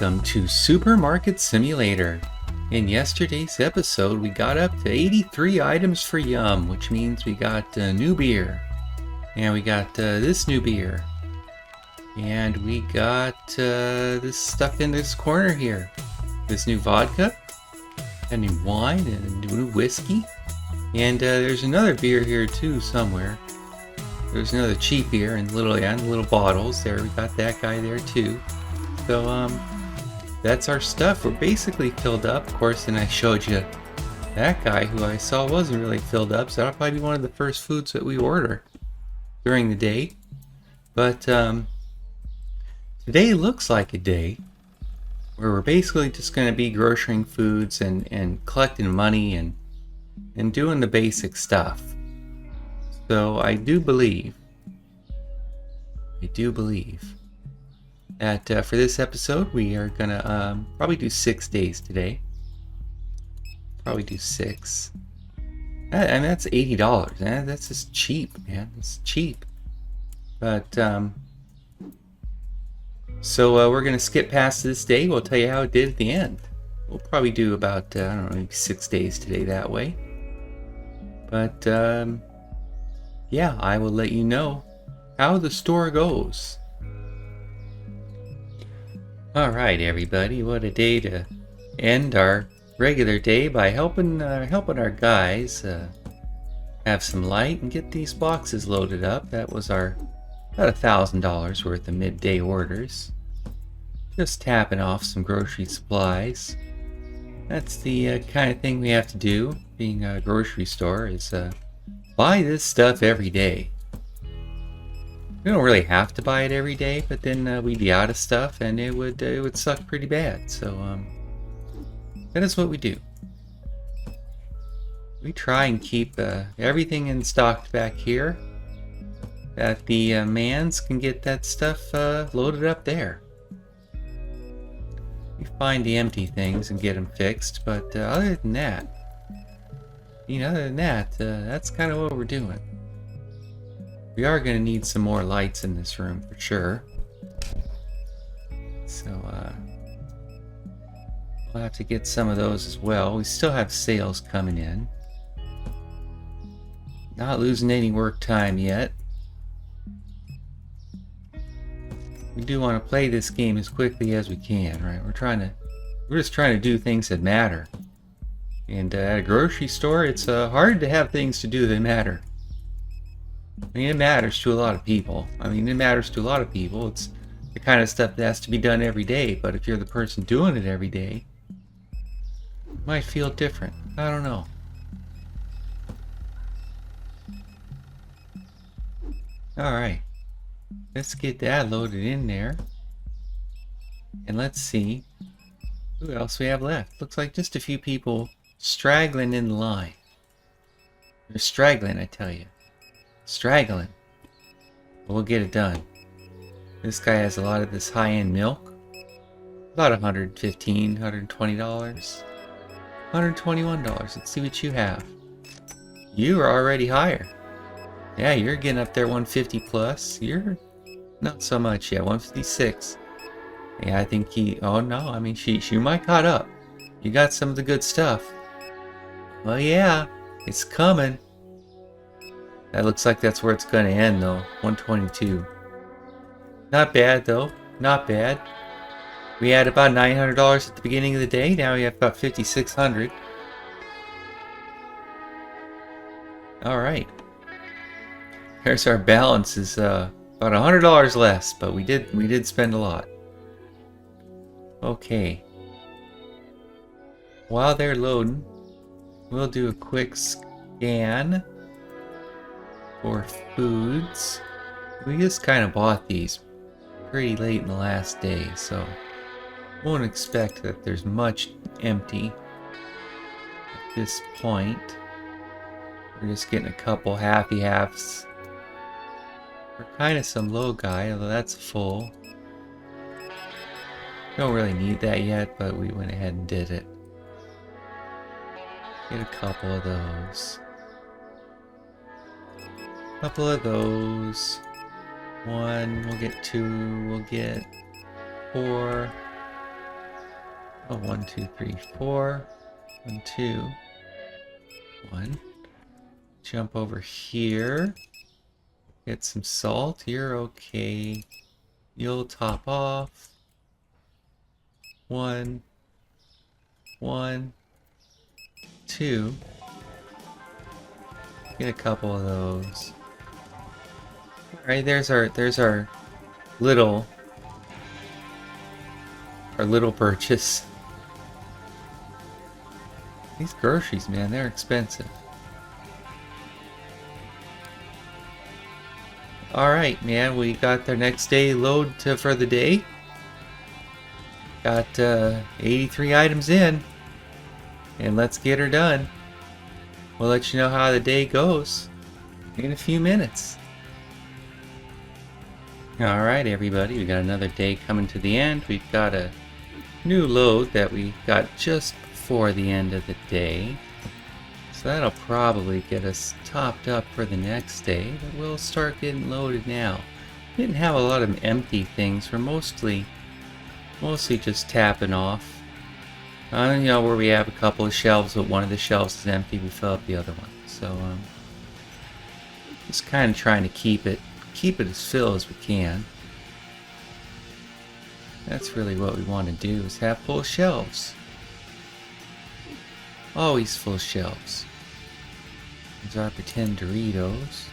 Welcome to Supermarket Simulator. In yesterday's episode, we got up to 83 items for Yum, which means we got new beer. And we got this new beer. And we got this stuff in this corner here. This new vodka, a new wine, and a new whiskey. And there's another beer here too somewhere. There's another cheap beer in little bottles there. We got that guy there too. So that's our stuff. We're basically filled up. Of course, then I showed you that guy who I saw wasn't really filled up, so that'll probably be one of the first foods that we order during the day. But today looks like a day where we're basically just going to be grocerying foods and collecting money and doing the basic stuff. So I do believe that for this episode we are gonna probably do 6 days today. Probably do 6. And that's $80. That's just cheap, man. It's cheap. But so we're gonna skip past this day. We'll tell you how it did at the end. We'll probably do about I don't know, maybe 6 days today that way. But yeah, I will let you know how the store goes. Alright everybody, what a day to end our regular day by helping our guys have some light and get these boxes loaded up. That was our about $1,000 worth of midday orders. Just tapping off some grocery supplies. That's the kind of thing we have to do, being a grocery store, is buy this stuff every day. We don't really have to buy it every day, but then we'd be out of stuff and it would suck pretty bad. So that is what we do. We try and keep everything in stock back here, that the mans can get that stuff loaded up there. We find the empty things and get them fixed, but other than that, that's kind of what we're doing. We are going to need some more lights in this room for sure. So we'll have to get some of those as well. We still have sales coming in. Not losing any work time yet. We do want to play this game as quickly as we can, right? We're just trying to do things that matter. And at a grocery store, it's hard to have things to do that matter. I mean, it matters to a lot of people. It's the kind of stuff that has to be done every day. But if you're the person doing it every day, it might feel different. I don't know. Alright. Let's get that loaded in there. And let's see who else we have left. Looks like just a few people straggling in the line. They're straggling, I tell you. Straggling. But we'll get it done. This guy has a lot of this high-end milk. About $115, $120. $121. Let's see what you have. You are already higher. Yeah, you're getting up there 150 plus. You're not so much yet. 156. Yeah, I think oh no, I mean she might caught up. You got some of the good stuff. Well yeah, it's coming. That looks like that's where it's going to end though. 122. Not bad though. Not bad. We had about $900 at the beginning of the day. Now we have about $5,600. Alright. There's our balance, is about $100 less, but we did spend a lot. Okay. While they're loading, we'll do a quick scan for foods. We just kind of bought these pretty late in the last day, so won't expect that there's much empty at this point. We're just getting a couple happy halves. We're kind of some low guy, although that's full. Don't really need that yet, but we went ahead and did it. Get a couple of those. Couple of those. 1, we'll get 2, we'll get 4, Oh, 1, 2, 3, 4. 1, 2. 1. Jump over here. Get some salt. You're okay. You'll top off. 1. 1. 2. Get a couple of those. Alright, there's our little purchase. These groceries, man, they're expensive. Alright, man, we got our next day load for the day. Got 83 items in. And let's get her done. We'll let you know how the day goes in a few minutes. Alright, everybody, we got another day coming to the end. We've got a new load that we got just before the end of the day. So that'll probably get us topped up for the next day, but we'll start getting loaded now. Didn't have a lot of empty things. We're mostly just tapping off. You know, where we have a couple of shelves, but one of the shelves is empty, we fill up the other one. So just kind of trying to keep it as full as we can. That's really what we want to do, is have full shelves. Always full shelves. There's our pretend Doritos.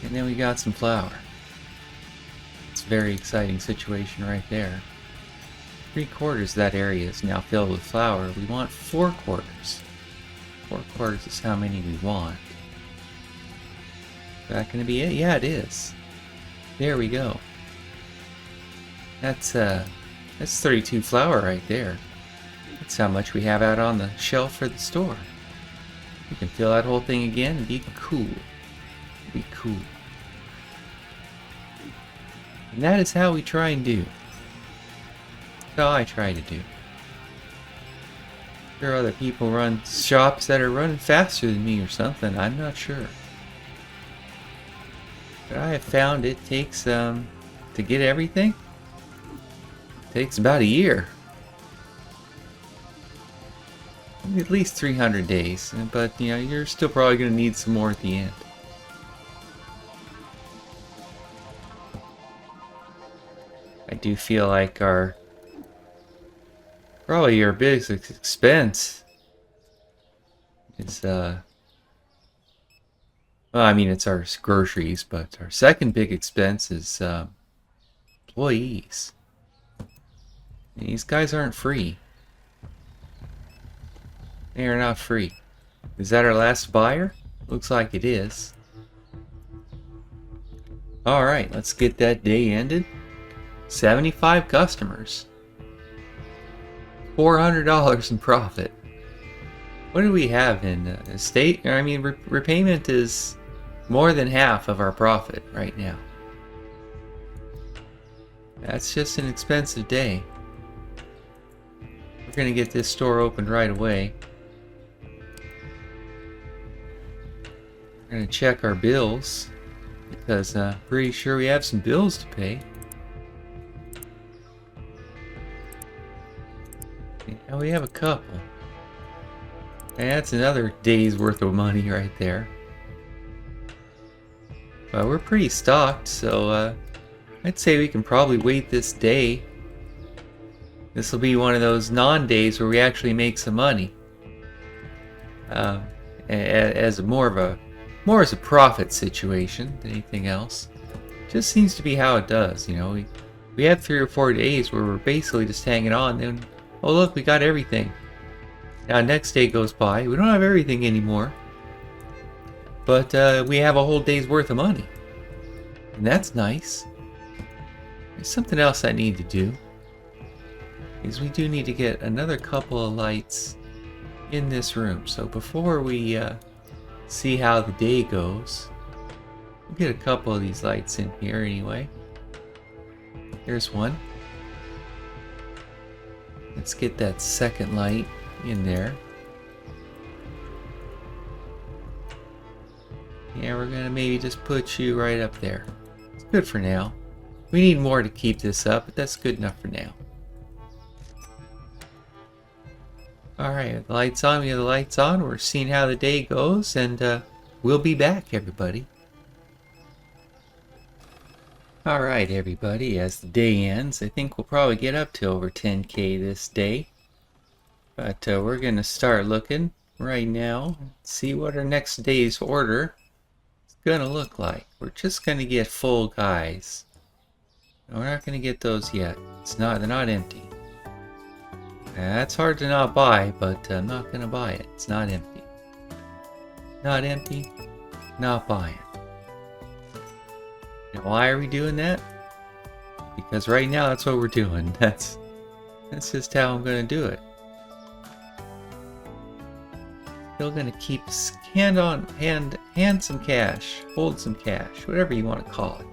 And then we got some flour. It's a very exciting situation right there. 3/4 of that area is now filled with flour. We want 4/4. 4/4 is how many we want. Is that going to be it? Yeah, it is. There we go. That's 32 flour right there. That's how much we have out on the shelf for the store. We can fill that whole thing again and be cool. Be cool. And that is how we try and do. That's how I try to do. There are other people run shops that are running faster than me or something. I'm not sure. But I have found it takes to get everything. It takes about a year. At least 300 days, but you know, you're still probably going to need some more at the end. I do feel like probably our biggest expense is well, I mean, it's our groceries, but our second big expense is employees. These guys aren't free. They are not free. Is that our last buyer? Looks like it is. Alright, let's get that day ended. 75 customers. $400 in profit. What do we have in estate? I mean, repayment is more than half of our profit right now. That's just an expensive day. We're going to get this store opened right away. We're going to check our bills, because I'm pretty sure we have some bills to pay. Yeah, we have a couple. And that's another day's worth of money right there. But we're pretty stocked, so I'd say we can probably wait this day. This will be one of those non-days where we actually make some money. As more as a profit situation than anything else. Just seems to be how it does, you know. We have 3 or 4 days where we're basically just hanging on, then oh look, we got everything. Now next day goes by, we don't have everything anymore. But we have a whole day's worth of money. And that's nice. There's something else I need to do. Is we do need to get another couple of lights in this room. So before we see how the day goes, we'll get a couple of these lights in here anyway. Here's one. Let's get that second light in there. Yeah, we're gonna maybe just put you right up there. It's good for now. We need more to keep this up, but that's good enough for now. Alright, the lights on, we have the lights on. We're seeing how the day goes, and we'll be back, everybody. Alright, everybody, as the day ends, I think we'll probably get up to over 10K this day. But we're going to start looking right now, see what our next day's order is going to look like. We're just going to get full guys. We're not going to get those yet. They're not empty. That's hard to not buy, but I'm not going to buy it. It's not empty. Not empty, not buying. And why are we doing that? Because right now that's what we're doing. That's just how I'm going to do it. Still going to keep hand some cash, hold some cash, whatever you want to call it.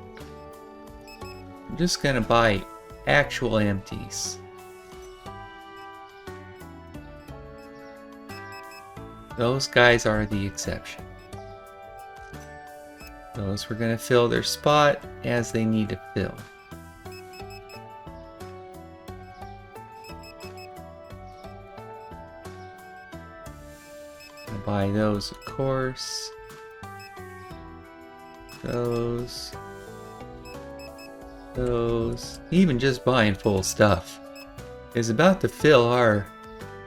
I'm just going to buy actual empties. Those guys are the exception. Those we're going to fill their spot as they need to fill. I'll buy those, of course. Those. Even just buying full stuff is about to fill our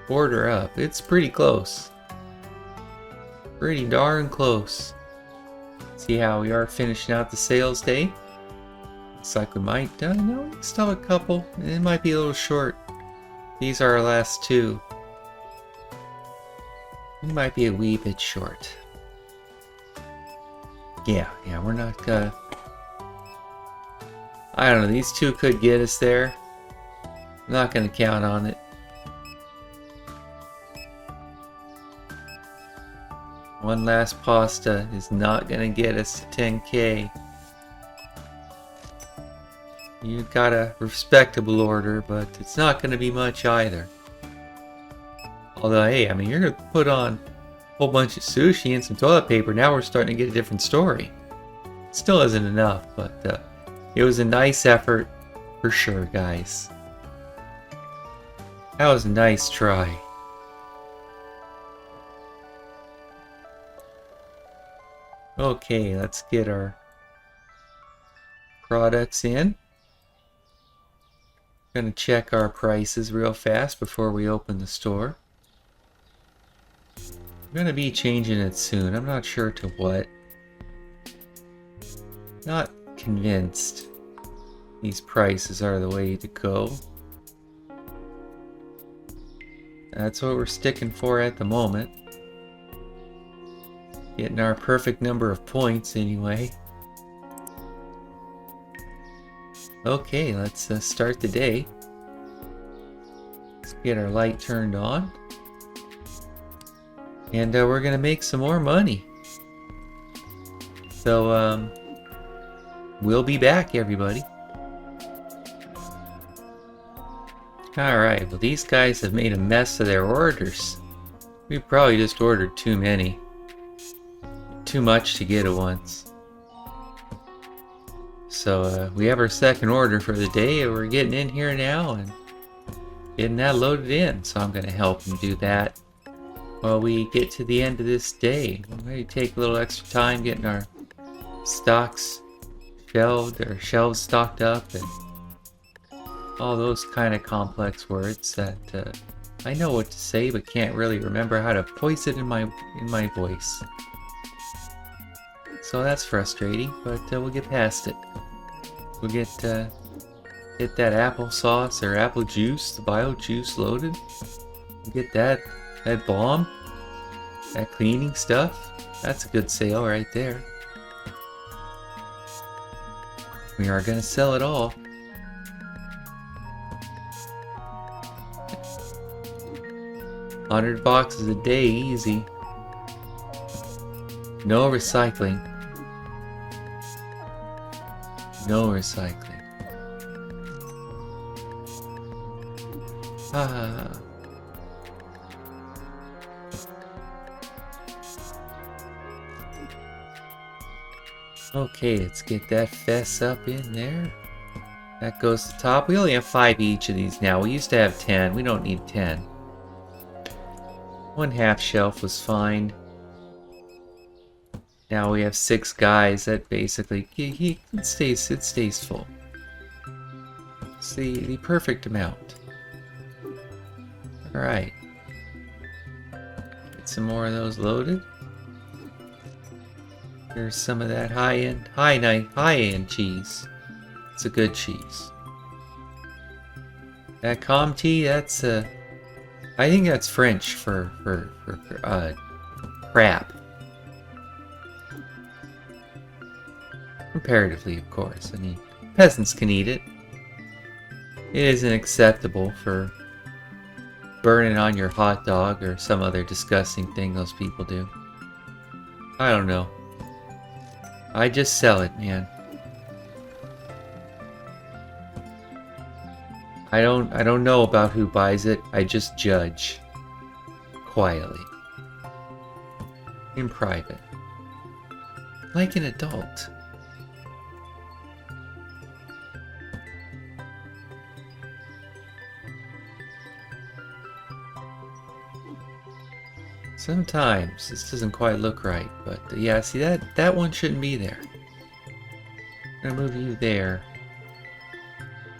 order up. It's pretty close. Pretty darn close. See how we are finishing out the sales day? Looks like we might, no, we can still have a couple. It might be a little short. These are our last two. We might be a wee bit short. Yeah, we're not gonna... I don't know, these two could get us there. I'm not gonna count on it. One last pasta is not going to get us to 10K. You got a respectable order, but it's not going to be much either. Although, hey, I mean, you're going to put on a whole bunch of sushi and some toilet paper. Now we're starting to get a different story. Still isn't enough, but it was a nice effort for sure, guys. That was a nice try. Okay, let's get our products in. Gonna check our prices real fast before we open the store. I'm gonna be changing it soon. I'm not sure to what. Not convinced these prices are the way to go. That's what we're sticking for at the moment. Getting our perfect number of points anyway. Okay, let's start the day. Let's get our light turned on. And we're going to make some more money. So, we'll be back, everybody. Alright, well these guys have made a mess of their orders. We probably just ordered too many. Too much to get at once. So we have our second order for the day, and we're getting in here now and getting that loaded in. So I'm going to help them do that while we get to the end of this day. We're going to take a little extra time getting our stocks shelved or shelves stocked up and all those kind of complex words that I know what to say but can't really remember how to voice it in my voice. So that's frustrating, but we'll get past it. We'll get that applesauce or apple juice, the bio juice loaded. We'll get that bomb, that cleaning stuff. That's a good sale right there. We are gonna sell it all. $100 a day, easy. No recycling. No recycling. Okay, let's get that fess up in there. That goes to the top. We only have 5 each of these now. We used to have 10. We don't need 10. 1 half shelf was fine. Now we have 6 guys. That basically it stays full. It's the perfect amount. All right. Get some more of those loaded. Here's some of that high-end cheese. It's a good cheese. That Comté, that's I think that's French for crab. Comparatively, of course. I mean, peasants can eat it. It isn't acceptable for burning on your hot dog or some other disgusting thing those people do. I don't know. I just sell it, man. I don't know about who buys it. I just judge quietly, in private, like an adult. Sometimes this doesn't quite look right, but yeah, see that one shouldn't be there. I'm gonna move you there.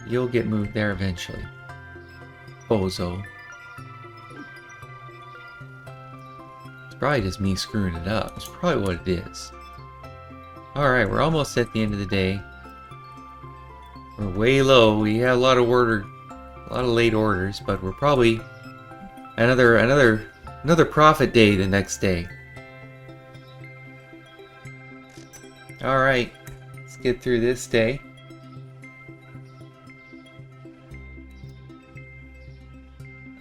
You'll get moved there eventually. Bozo. It's probably just me screwing it up. It's probably what it is. Alright, we're almost at the end of the day. We're way low. We had a lot of late orders, but we're probably another profit day the next day. Alright, let's get through this day.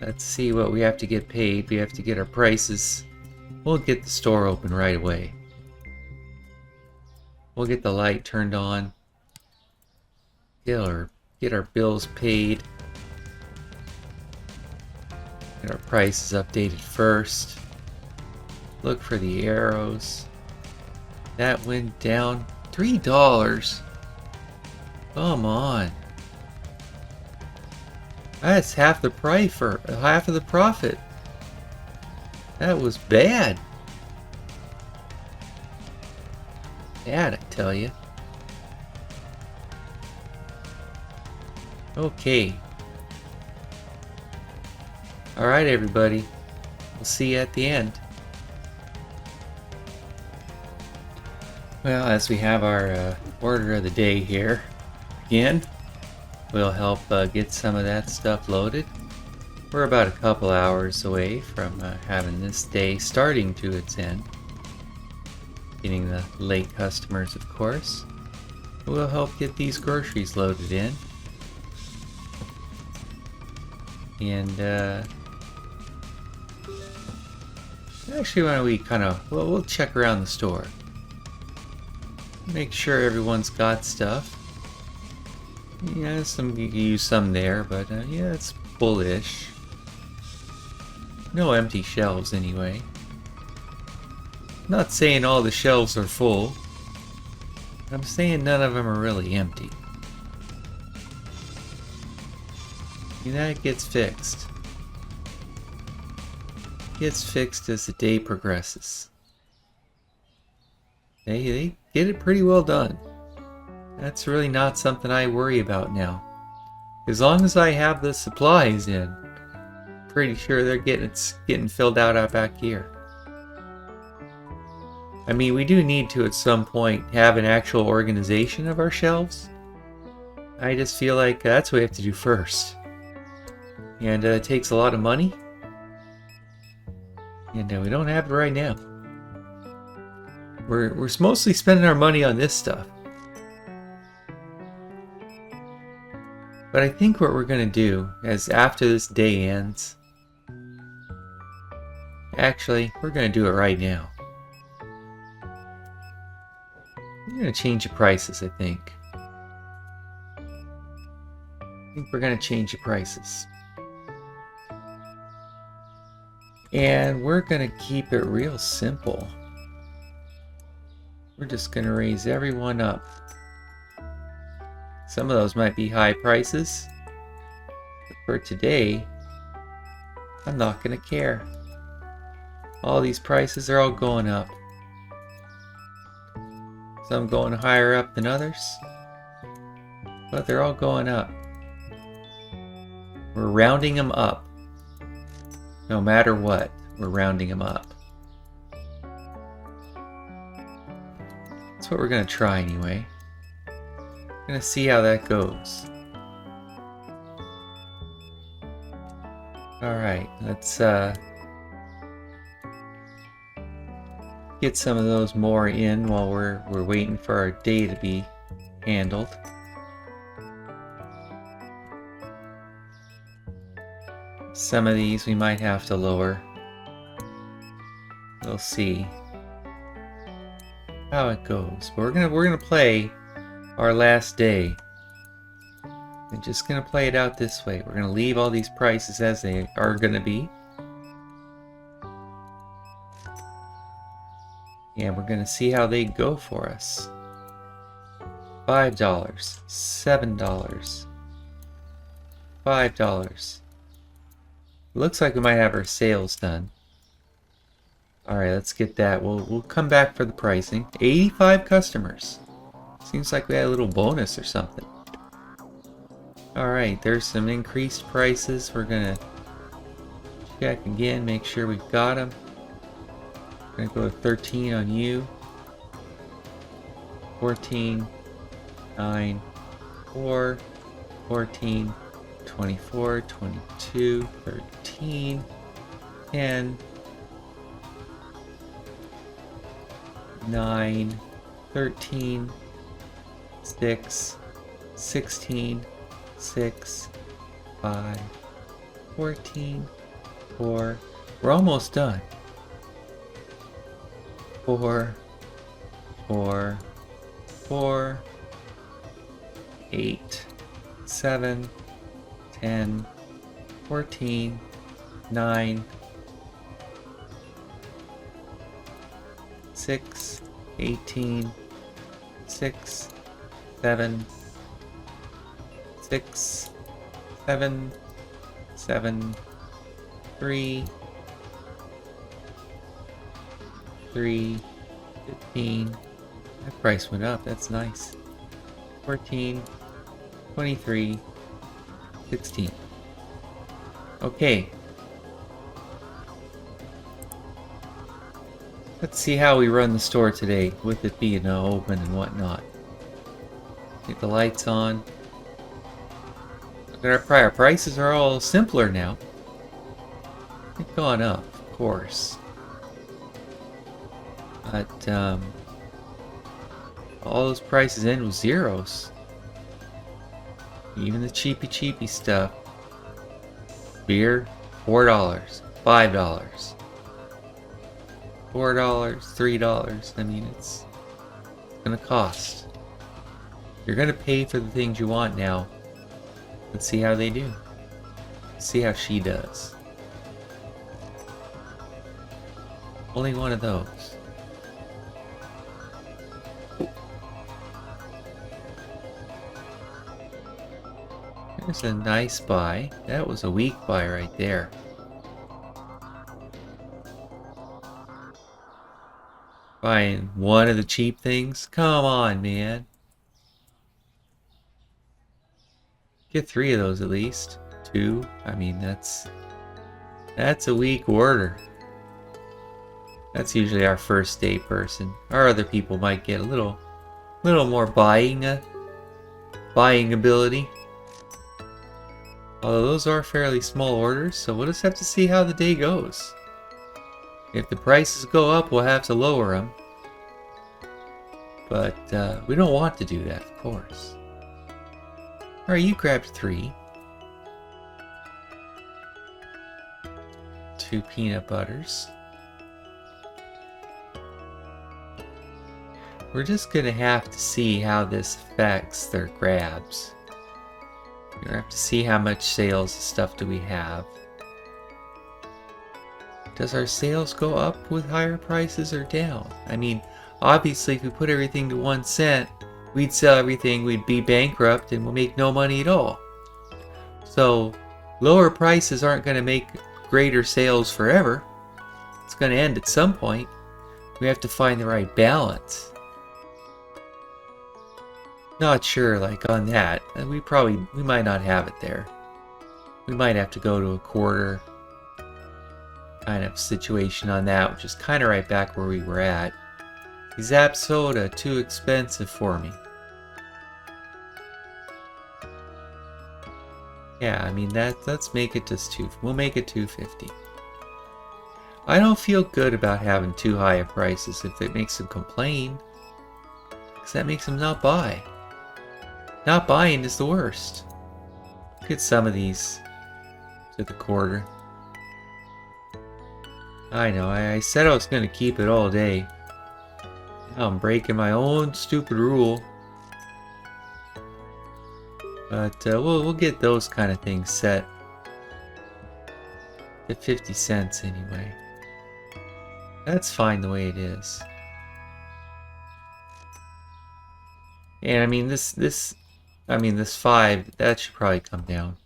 Let's see what we have to get paid. We have to get our prices. We'll get the store open right away. We'll get the light turned on. Get our bills paid. Get our prices updated first. Look for the arrows. That went down $3. Come on. That's half the price for half of the profit. That was bad. Bad, I tell you. Okay. Alright, everybody. We'll see you at the end. Well, as we have our order of the day here, again, we'll help get some of that stuff loaded. We're about a couple hours away from having this day starting to its end. Getting the late customers, of course. We'll help get these groceries loaded in. And actually, why don't we we'll check around the store. Make sure everyone's got stuff. Yeah, you can use some there, but yeah, it's bullish. No empty shelves anyway. Not saying all the shelves are full. I'm saying none of them are really empty. And that gets fixed. Gets fixed as the day progresses. They get it pretty well done. That's really not something I worry about now. As long as I have the supplies in, pretty sure they're getting filled out back here. I mean, we do need to at some point have an actual organization of our shelves. I just feel like that's what we have to do first. And it takes a lot of money. And we don't have it right now. We're mostly spending our money on this stuff. But I think what we're going to do is after this day ends, actually, we're going to do it right now. We're going to change the prices, I think. I think we're going to change the prices. And we're going to keep it real simple. We're just going to raise everyone up Some of those might be high prices. But for today, I'm not gonna care. All these prices are all going up. Some going higher up than others, but they're all going up. We're rounding them up. No matter what, we're rounding them up. That's what we're gonna try anyway. We're gonna see how that goes. Alright, let's get some of those more in while we're waiting for our day to be handled. Some of these we might have to lower. We'll see how it goes. But we're gonna play our last day. We're just gonna play it out this way. We're gonna leave all these prices as they are gonna be. And we're going to see how they go for us. $5, $7, $5. Looks like we might have our sales done. Alright, let's get that. We'll come back for the pricing. 85 customers. Seems like we had a little bonus or something. Alright, there's some increased prices. We're going to check again, make sure we've got them. I'm gonna go with 13 on you. 14, 9, 4, 14, 24, 22, 13, 10, 9, 13, 6, 16, 6, 5, 14, 4. We're almost done. 4, 4, 4, 8, 7, 10, 14, 9, 6, 18, 6, 7, 6, 7, 7, 3, 3, 15. That price went up, that's nice. 14, 23, 16. Okay. Let's see how we run the store today, with it being open and whatnot. Get the lights on. Look at our prices are all simpler now. They've gone up, of course. But all those prices end with zeros. Even the cheapy stuff. Beer, $4, $5, $4, $3. I mean, it's gonna cost. You're gonna pay for the things you want now. Let's see how they do. See how she does. Only one of those. There's a nice buy. That was a weak buy right there. Buying one of the cheap things? Come on, man. Get 3 of those at least. 2. I mean, that's a weak order. That's usually our first day person. Our other people might get a little more buying ability. Although those are fairly small orders, so we'll just have to see how the day goes. If the prices go up, we'll have to lower them. But we don't want to do that, of course. Alright, you grabbed 3. 2 peanut butters. We're just gonna have to see how this affects their grabs. We're gonna have to see how much sales stuff do we have. Does our sales go up with higher prices or down? I mean, obviously if we put everything to 1 cent, we'd sell everything, we'd be bankrupt, and we'll make no money at all. So lower prices aren't going to make greater sales forever. It's going to end at some point. We have to find the right balance. Not sure, like on that. We might not have it there. We might have to go to a quarter kind of situation on that, which is kind of right back where we were at. Zap soda, too expensive for me. Yeah, I mean let's make it just we'll make it 250. I don't feel good about having too high of prices if it makes them complain, because that makes them not buy. Not buying is the worst. Look at some of these to the quarter. I know, I said I was going to keep it all day. Now I'm breaking my own stupid rule. But we'll get those kind of things set at 50 cents anyway. That's fine the way it is. And I mean this 5, that should probably come down.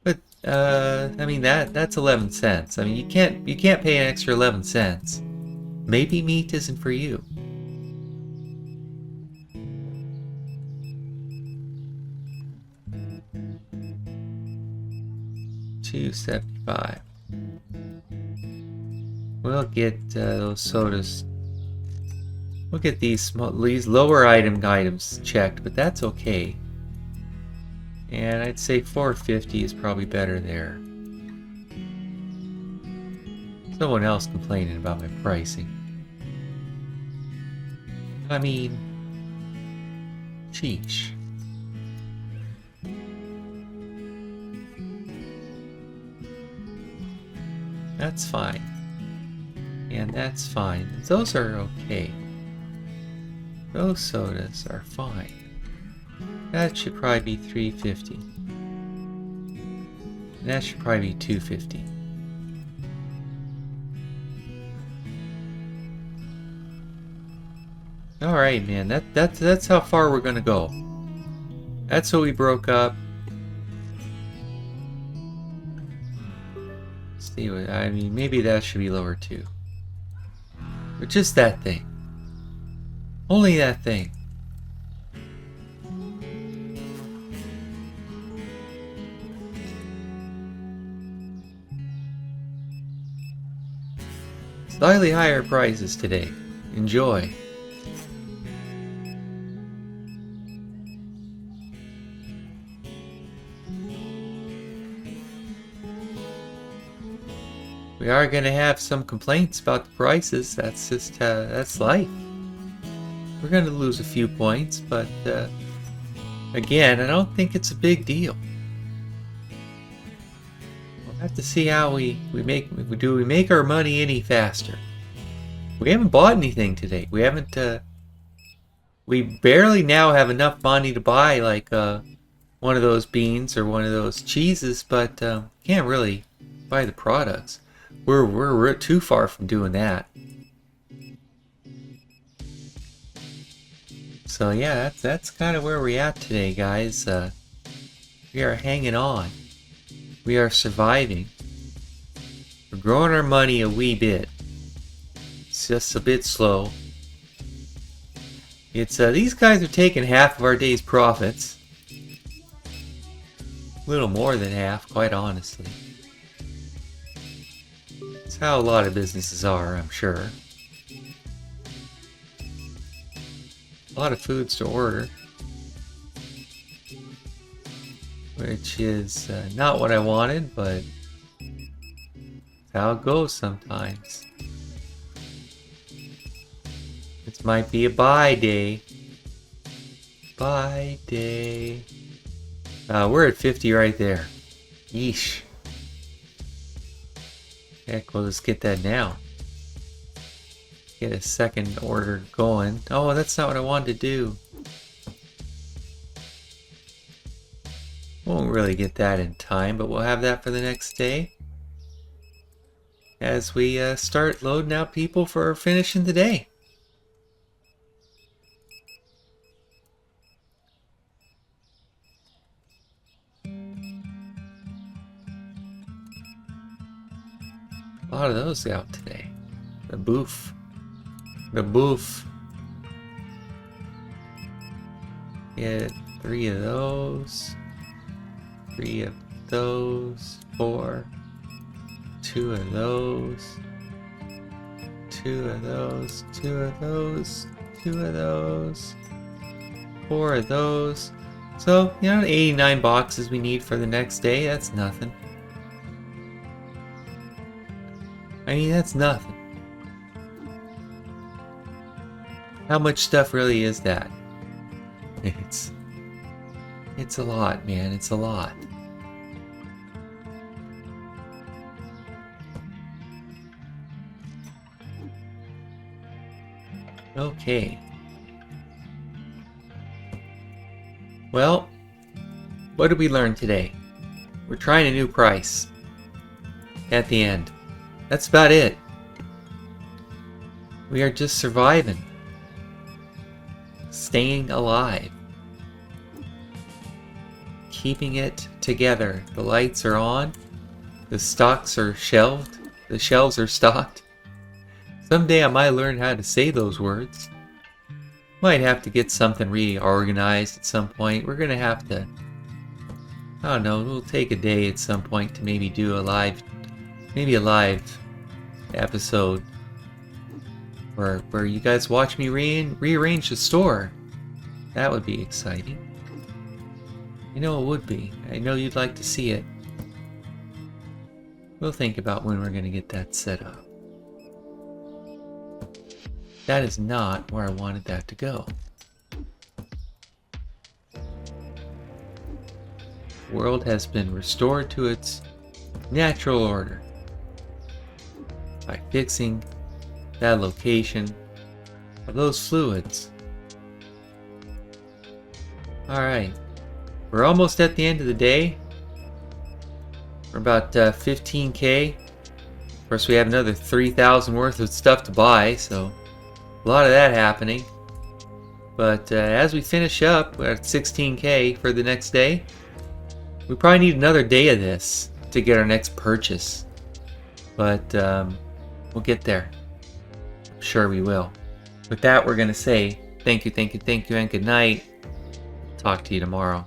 But I mean that's 11 cents. I mean you can't pay an extra 11 cents. Maybe meat isn't for you. $2.75. We'll get those sodas. We'll get these lower items checked, but that's okay. And I'd say $4.50 is probably better there. Someone else complaining about my pricing. I mean, sheesh. That's fine. And that's fine. Those are okay. Those sodas are fine. That should probably be $3.50. And that should probably be $2.50. Alright, man. That's how far we're gonna go. That's what we broke up. See what I mean, maybe that should be lower too. But just that thing. Only that thing. Slightly higher prices today. Enjoy. We are going to have some complaints about the prices. That's just, that's life. We're going to lose a few points, but again, I don't think it's a big deal. We'll have to see how we make our money any faster. We haven't bought anything today. We haven't, we barely now have enough money to buy like one of those beans or one of those cheeses, but can't really buy the products. We're too far from doing that. So yeah, that's kind of where we're at today, guys. We are hanging on. We are surviving. We're growing our money a wee bit. It's just a bit slow. It's these guys are taking half of our day's profits. A little more than half, quite honestly. That's how a lot of businesses are, I'm sure. A lot of foods to order, which is not what I wanted, but it's how it goes sometimes. This might be a buy day. Buy day. We're at 50 right there. Yeesh. Heck, we'll just get that now. Get a second order going. Oh, that's not what I wanted to do. Won't really get that in time, but we'll have that for the next day. As we start loading out people for finishing the day. A lot of those out today. The boof. The boof. Get 3 of those. 3 of those. 4. 2 of those. 2 of those. 2 of those. 2 of those. 4 of those. So, 89 boxes we need for the next day. That's nothing. I mean, that's nothing. How much stuff really is that? It's a lot, man. It's a lot. Okay. Well, what did we learn today? We're trying a new price at the end. That's about it. We are just surviving. Staying alive. Keeping it together. The lights are on. The stocks are shelved. The shelves are stocked. Someday I might learn how to say those words. Might have to get something reorganized at some point. We're gonna have to, I don't know, we'll take a day at some point to maybe do a live, episode where you guys watch me rearrange the store. That would be exciting. You know it would be. I know you'd like to see it. We'll think about when we're gonna get that set up. That is not where I wanted that to go. The world has been restored to its natural order by fixing that location of those fluids. Alright, we're almost at the end of the day. We're about 15k. Of course, we have another 3,000 worth of stuff to buy, so a lot of that happening. But as we finish up, we're at 16k for the next day. We probably need another day of this to get our next purchase. But we'll get there. I'm sure we will. With that, we're going to say thank you, and good night. Talk to you tomorrow.